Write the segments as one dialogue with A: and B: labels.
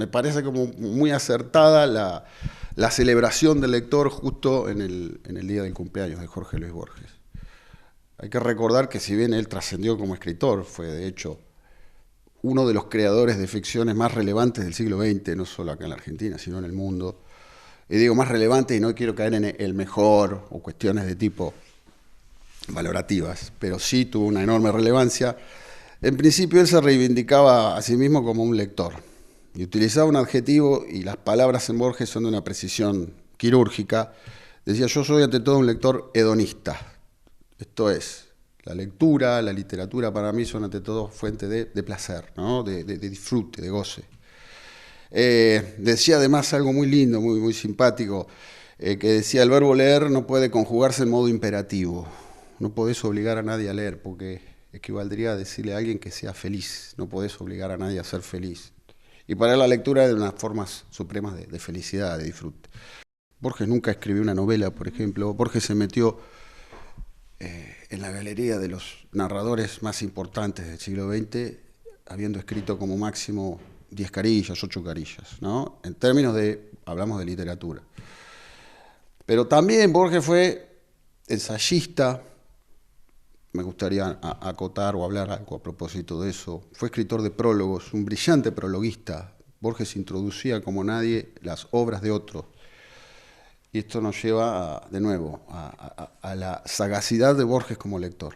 A: me parece como muy acertada la celebración del lector justo en el día del cumpleaños de Jorge Luis Borges. Hay que recordar que si bien él trascendió como escritor, fue de hecho uno de los creadores de ficciones más relevantes del siglo XX, no solo acá en la Argentina, sino en el mundo. Y digo más relevante y no quiero caer en el mejor o cuestiones de tipo valorativas, pero sí tuvo una enorme relevancia. En principio él se reivindicaba a sí mismo como un lector y utilizaba un adjetivo, y las palabras en Borges son de una precisión quirúrgica. Decía: yo soy ante todo un lector hedonista. Esto es, la lectura, la literatura para mí son ante todo fuente de placer, ¿no? de disfrute, de goce. Decía además algo muy lindo, muy simpático, que decía: el verbo leer no puede conjugarse en modo imperativo. No podés obligar a nadie a leer, porque equivaldría a decirle a alguien que sea feliz. No podés obligar a nadie a ser feliz. Y para él la lectura es de unas formas supremas de felicidad, de disfrute. Borges nunca escribió una novela, por ejemplo. Borges se metió en la galería de los narradores más importantes del siglo XX, habiendo escrito como máximo 10 carillas, 8 carillas, ¿no? En términos hablamos de literatura. Pero también Borges fue ensayista. Me gustaría acotar o hablar algo a propósito de eso. Fue escritor de prólogos, un brillante prologuista. Borges introducía como nadie las obras de otros. Y esto nos lleva, de nuevo, a la sagacidad de Borges como lector.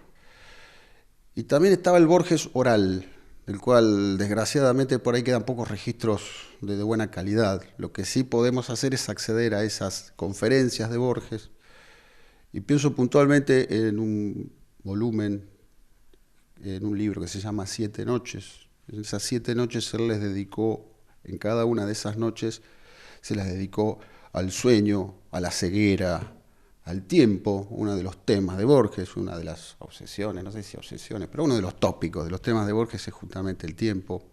A: Y también estaba el Borges oral, del cual desgraciadamente por ahí quedan pocos registros de buena calidad. Lo que sí podemos hacer es acceder a esas conferencias de Borges. Y pienso puntualmente en un volumen, en un libro que se llama Siete Noches. En esas 7 noches él les dedicó, en cada una de esas noches, se las dedicó al sueño, a la ceguera, al tiempo. Uno de los temas de Borges, una de las obsesiones, no sé si obsesiones, pero uno de los tópicos de los temas de Borges es justamente el tiempo.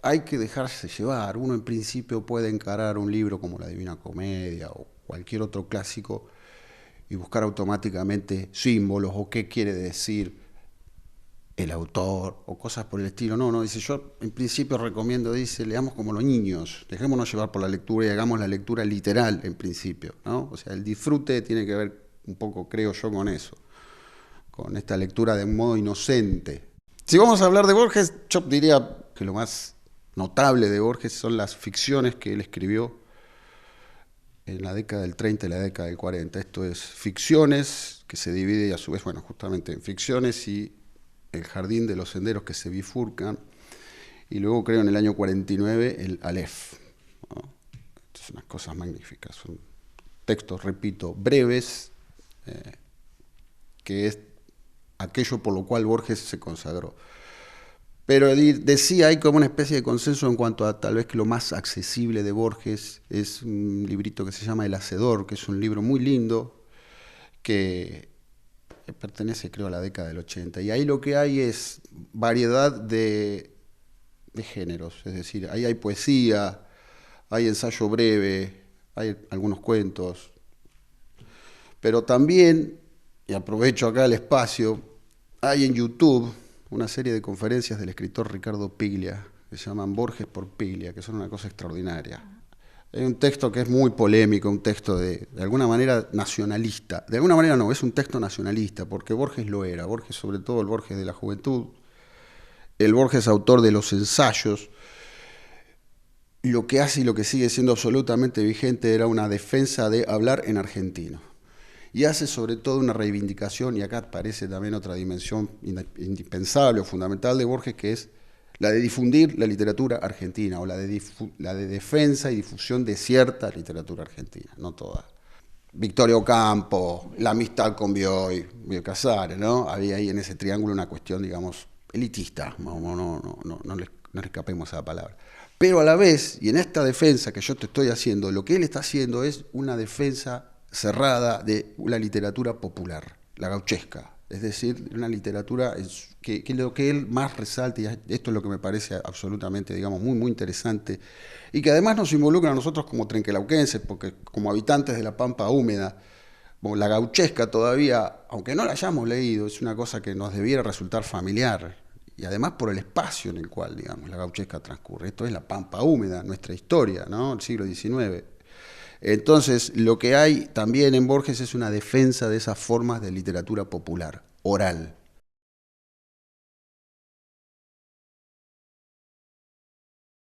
A: Hay que dejarse llevar. Uno en principio puede encarar un libro como La Divina Comedia o cualquier otro clásico y buscar automáticamente símbolos o qué quiere decir el autor o cosas por el estilo. No, dice, yo en principio recomiendo, dice, leamos como los niños, dejémonos llevar por la lectura y hagamos la lectura literal en principio, ¿no? O sea, el disfrute tiene que ver un poco, creo yo, con eso, con esta lectura de un modo inocente. Si vamos a hablar de Borges, yo diría que lo más notable de Borges son las ficciones que él escribió en la década del 30 y la década del 40. Esto es ficciones que se divide a su vez, bueno, justamente en ficciones y El Jardín de los Senderos que se bifurcan, y luego creo en el año 49 el Aleph, ¿no? Son unas cosas magníficas, son textos, repito, breves, que es aquello por lo cual Borges se consagró. Pero decía, hay como una especie de consenso en cuanto a tal vez que lo más accesible de Borges es un librito que se llama El Hacedor, que es un libro muy lindo, que pertenece creo a la década del 80, y ahí lo que hay es variedad de géneros, es decir, ahí hay poesía, hay ensayo breve, hay algunos cuentos, pero también, y aprovecho acá el espacio, hay en YouTube una serie de conferencias del escritor Ricardo Piglia, que se llaman Borges por Piglia, que son una cosa extraordinaria. Hay un texto que es muy polémico, un texto de alguna manera nacionalista. De alguna manera no, es un texto nacionalista, porque Borges lo era. Borges, sobre todo el Borges de la juventud, el Borges autor de los ensayos, lo que hace y lo que sigue siendo absolutamente vigente era una defensa de hablar en argentino. Y hace sobre todo una reivindicación, y acá aparece también otra dimensión indispensable o fundamental de Borges, que es la de difundir la literatura argentina, o la de defensa y difusión de cierta literatura argentina, no toda. Victoria Ocampo, la amistad con Bioy Casares, ¿no? Había ahí en ese triángulo una cuestión, digamos, elitista, no le escapemos a la palabra. Pero a la vez, y en esta defensa que yo te estoy haciendo, lo que él está haciendo es una defensa cerrada de la literatura popular, la gauchesca. Es decir, una literatura que lo que él más resalta, y esto es lo que me parece absolutamente, digamos, muy interesante, y que además nos involucra a nosotros como trenquelauquenses, porque como habitantes de la Pampa húmeda, la gauchesca todavía, aunque no la hayamos leído, es una cosa que nos debiera resultar familiar, y además por el espacio en el cual, digamos, la gauchesca transcurre. Esto es la pampa húmeda, nuestra historia, ¿no? El siglo XIX. Entonces, lo que hay también en Borges es una defensa de esas formas de literatura popular, oral.